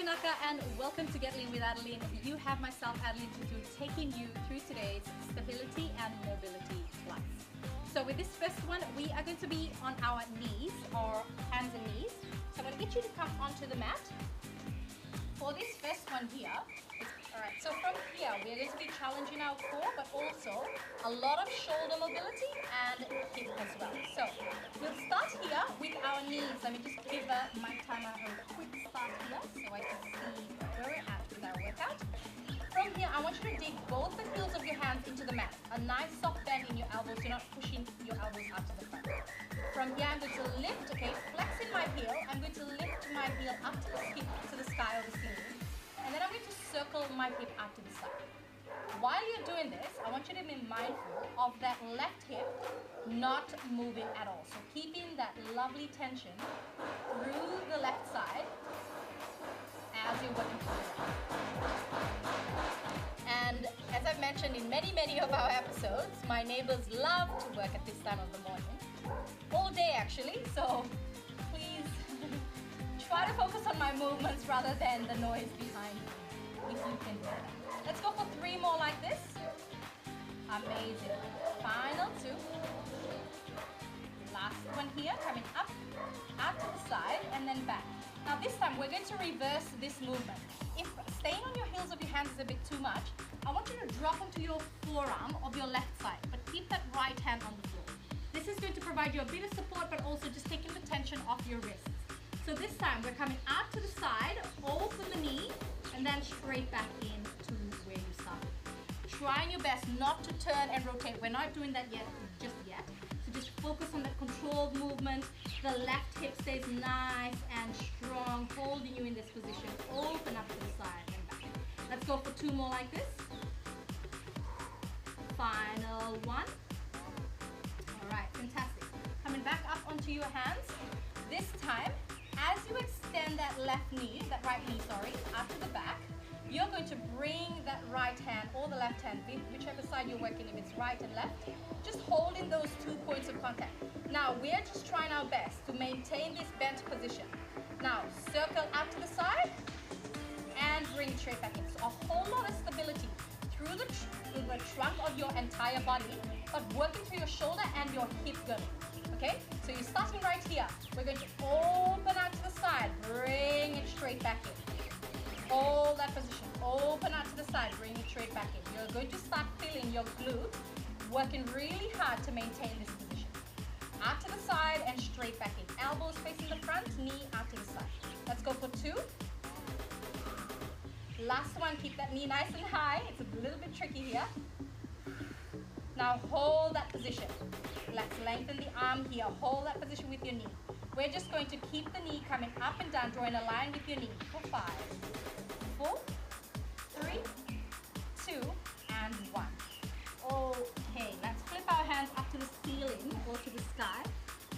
Vinaka and welcome to Get Lean with Adelene. You have myself, Adelene, taking you through today's stability and mobility class. So with this first one, we are going to be on our knees, or hands and knees. So I'm going to get you to come onto the mat. For this first one here, alright, so from here we're going to be challenging our core, but also a lot of shoulder mobility and hip as well. So we'll start here with our knees. Let me just give my timer a quick start here so I can see where we're at with our workout. From here, I want you to dig both the heels of your hands into the mat. A nice soft bend in your elbows. You're not pushing your elbows out to the front. From here, I'm going to lift, okay, flexing my heel. I'm going to lift my heel up to the hip, to the sky or the ceiling. And then I'm going to circle my hip out to the side. While you're doing this, I want you to be mindful of that left hip not moving at all. So keeping that lovely tension through the left side as you're working through it. And as I've mentioned in many of our episodes, my neighbors love to work at this time of the morning. All day actually, so please try to focus on my movements rather than the noise behind me, if you can do that. Let's go for 3 more like this. Amazing. Final 2. Last one here, coming up, out to the side, and then back. Now this time, we're going to reverse this movement. If staying on your heels of your hands is a bit too much, I want you to drop onto your forearm of your left side, but keep that right hand on the floor. This is going to provide you a bit of support, but also just taking the tension off your wrists. So this time, we're coming out to the side, open the knee, and then straight back in to where you started. Trying your best not to turn and rotate. We're not doing that just yet. So just focus on that controlled movement. The left hip stays nice and strong, holding you in this position. Open up to the side and back. Let's go for 2 more like this. Final 1. All right, fantastic. Coming back up onto your hands. This time, as you extend that left knee, that right knee, sorry, out to the back, you're going to bring that right hand or the left hand, whichever side you're working, if it's right and left, just holding those 2 points of contact. Now, we're just trying our best to maintain this bent position. Now, circle out to the side and bring it straight back in. So a whole lot of stability through the trunk of your entire body, but working through your shoulder and your hip girdle. Okay, so you're starting right here. We're going to open out to the side, bring it straight back in. Hold that position, open out to the side, bring it straight back in. You're going to start feeling your glute working really hard to maintain this position. Out to the side and straight back in. Elbows facing the front, knee out to the side. Let's go for 2. Last one, keep that knee nice and high. It's a little bit tricky here. Now hold that position. Let's lengthen the arm here. Hold that position with your knee. We're just going to keep the knee coming up and down, drawing a line with your knee for 5, 4, 3, 2, and 1. Okay, let's flip our hands up to the ceiling or to the sky.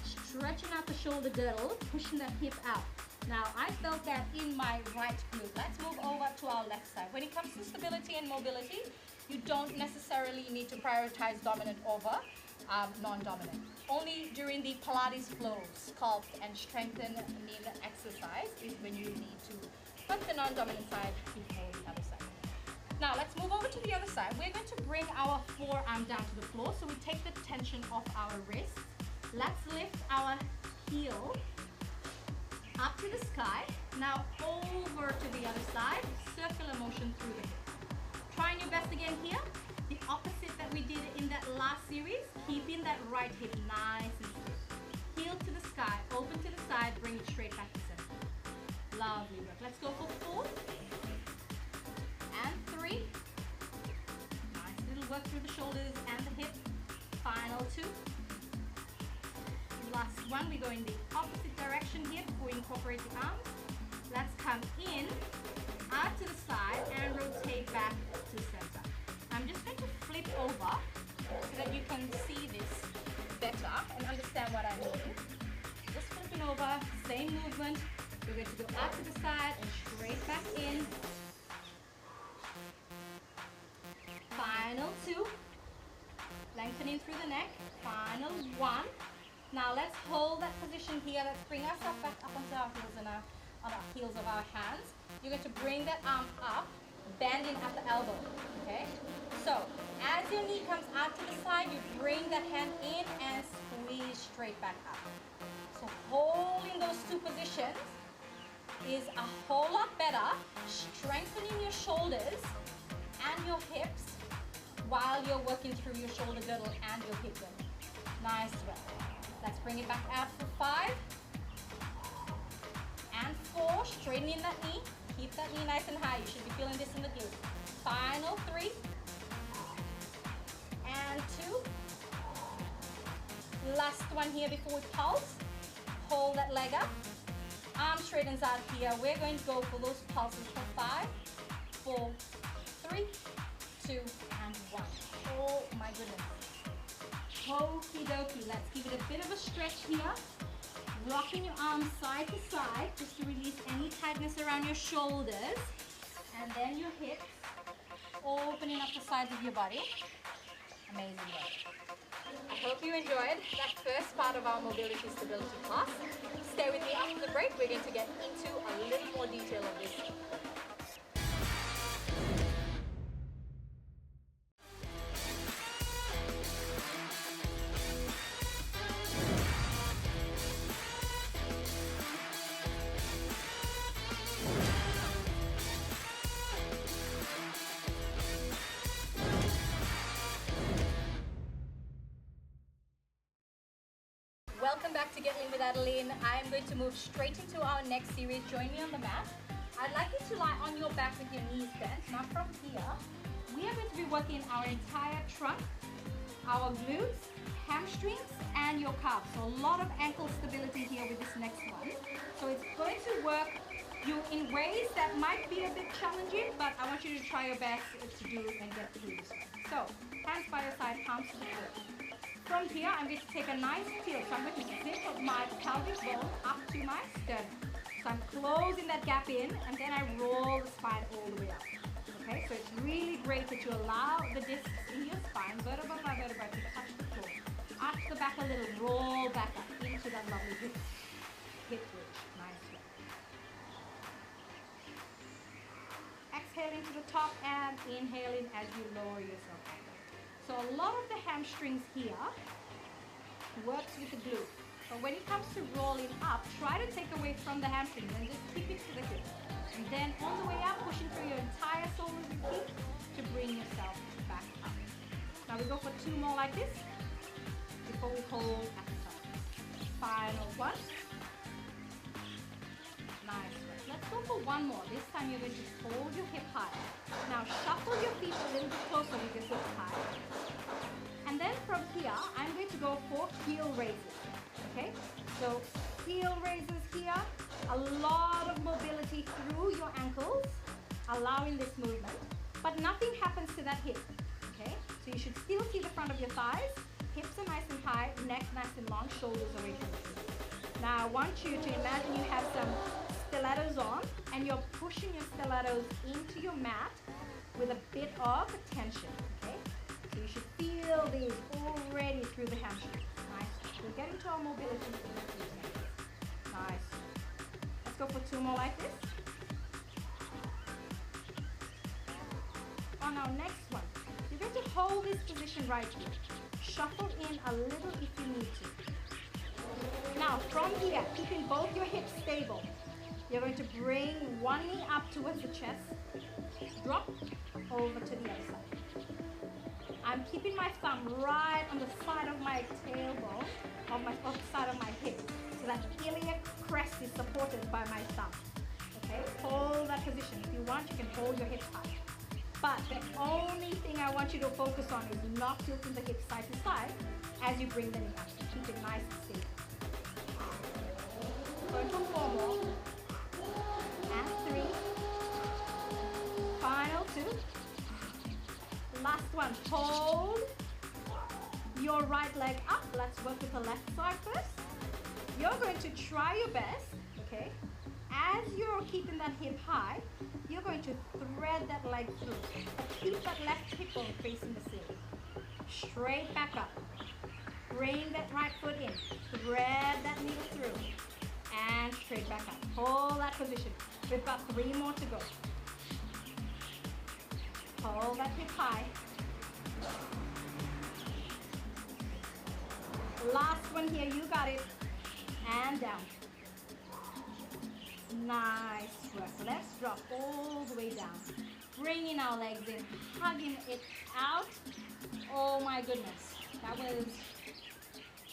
Stretching out the shoulder girdle, pushing that hip out. Now, I felt that in my right glute. Let's move over to our left side. When it comes to stability and mobility, you don't necessarily need to prioritize dominant over non-dominant. Only during the Pilates flow, sculpt, and strengthen knee exercise is when you need to put the non-dominant side before the other side. Now let's move over to the other side. We're going to bring our forearm down to the floor so we take the tension off our wrists. Let's lift our heel up to the sky. Now over to the other side, circular motion through the hip. Trying your best again here. The opposite that we did in that last series, keeping that right hip nice and straight. Heel to the sky, open to the side, bring it straight back to center. Lovely work. Let's go for 4 and 3. Nice little work through the shoulders and the hip. Final 2. Last one, we go in the opposite direction here before we incorporate the arms. Let's come in, out to the side, and rotate back to center. I'm just going to flip over so that you can see this better and understand what I mean. Just flipping over, same movement. We're going to go out to the side and straight back in. Final 2. Lengthening through the neck. Final 1. Now let's hold that position here. Let's bring ourselves back up onto our heels and on the heels of our hands. You're going to bring that arm up, bending at the elbow, okay? So, as your knee comes out to the side, you bring that hand in and squeeze straight back up. So holding those two positions is a whole lot better, strengthening your shoulders and your hips while you're working through your shoulder girdle and your hip girdle. Nice work. Let's bring it back out for 5 and 4. Straightening that knee. Keep that knee nice and high. You should be feeling this in the glutes. Final 3 and 2. Last one here before we pulse. Hold that leg up. Arm straightens out here. We're going to go for those pulses for 5, 4, 3, 2, and 1. Oh my goodness. Okie dokie. Let's give it a bit of a stretch here. Rocking your arms side to side just to release any tightness around your shoulders. And then your hips. Opening up the sides of your body. Amazing work. I hope you enjoyed that first part of our mobility stability class. Stay with me after the break. We're going to get into a little more detail of this. Welcome back to Get Lean with Adelene. I am going to move straight into our next series. Join me on the mat. I'd like you to lie on your back with your knees bent. Now from here, we are going to be working our entire trunk, our glutes, hamstrings, and your calves. So a lot of ankle stability here with this next one. So it's going to work you in ways that might be a bit challenging, but I want you to try your best to do and get through this one. So hands by your side, palms to the floor. From here, I'm going to take a nice tilt. So I'm going to zip my pelvic bone up to my sternum. So I'm closing that gap in, and then I roll the spine all the way up. Okay, so it's really great that you allow the discs in your spine, vertebra by vertebra, to touch the floor. Arch the back a little, roll back up into that lovely hip bridge. Nice work. Exhaling to the top and inhaling as you lower yourself down. So a lot of the hamstrings here works with the glute. But when it comes to rolling up, try to take away from the hamstrings and just keep it to the hip. And then on the way up, pushing through your entire soles and feet to bring yourself back up. Now we go for 2 more like this before we hold at the top. Final 1. Nice work. Let's go for 1 more. This time you're going to hold your hip high. Now shuffle your feet a little bit closer with your hips high. And then from here, I'm going to go for heel raises. Okay? So heel raises here, a lot of mobility through your ankles, allowing this movement. But nothing happens to that hip. Okay? So you should still see the front of your thighs. Hips are nice and high, neck nice and long, shoulders away from the floor. Now I want you to imagine you have some stilettos on and you're pushing your stilettos into your mat with a bit of tension, okay? So you should feel these already through the hamstring. Nice. We're getting to our mobility. Nice. Let's go for 2 more like this. On our next one, you're going to hold this position right here. Shuffle in a little if you need to. Now from here, keeping both your hips stable, you're going to bring one knee up towards the chest, drop over to the other side. I'm keeping my thumb right on the side of my tailbone, on the side of my hip, so that iliac crest is supported by my thumb. Okay, hold that position. If you want, you can hold your hips high. But the only thing I want you to focus on is not tilting the hips side to side as you bring the knee up. So keep it nice and stable. Going for 4 more. And 3. Final 2. Last one. Hold your right leg up. Let's work with the left side first. You're going to try your best, okay? As you're keeping that hip high, you're going to thread that leg through. Keep that left hip bone facing the ceiling. Straight back up. Bring that right foot in. Thread that needle through. And straight back up. Hold that position. We've got 3 more to go. Hold that hip high. Last one here, you got it. And down. Nice work. Let's drop all the way down. Bringing our legs in, hugging it out. Oh my goodness. That was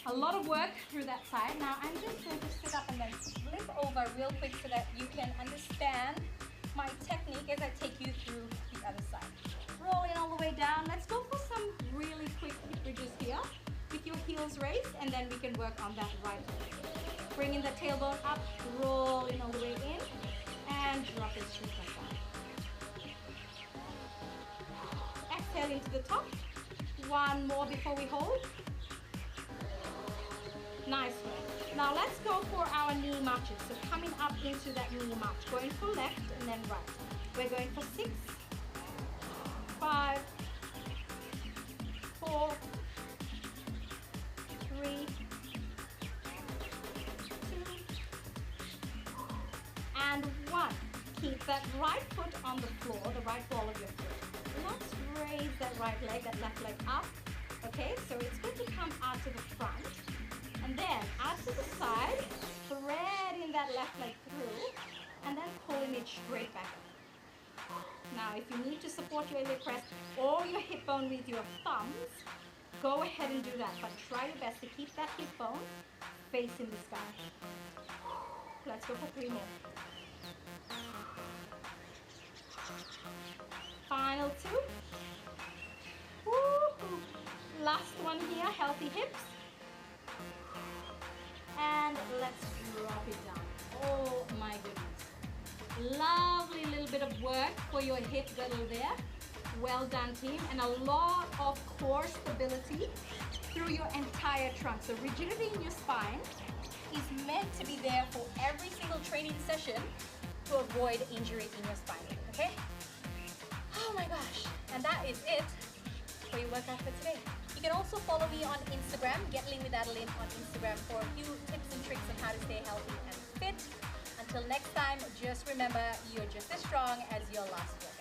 a lot of work through that side. Now I'm just going to sit up and then flip over real quick so that you can understand my technique as I take you through the other side. Rolling all the way down. Let's go for some really quick hip bridges here with your heels raised, and then we can work on that right leg. Bringing the tailbone up, rolling all the way in, and drop it straight back down. Exhale into the top. One more before we hold. Nice one. Now let's go for our knee marches. So coming up into that knee march, going for left and then right. We're going for 6, 5, 4, 3, 2, and 1. Keep that right foot on the floor, the right ball of your foot. Let's raise that right leg, that left leg up. Okay, so it's going to come out to the front. And then out to the side, threading that left leg through, and then pulling it straight back up. Now, if you need to support your iliac crest or your hip bone with your thumbs, go ahead and do that. But try your best to keep that hip bone facing the sky. Let's go for 3 more. Final 2. Woo-hoo. Last one here, healthy hips. And let's drop it down. Oh my goodness. Lovely little bit of work for your hip girdle there. Well done, team. And a lot of core stability through your entire trunk. So rigidity in your spine is meant to be there for every single training session to avoid injury in your spine, okay? Oh my gosh. And that is it for your workout for today. You can also follow me on Instagram, Get Lean with Adelene on Instagram for a few tips and tricks on how to stay healthy and fit. Until next time, just remember, you're just as strong as your last workout.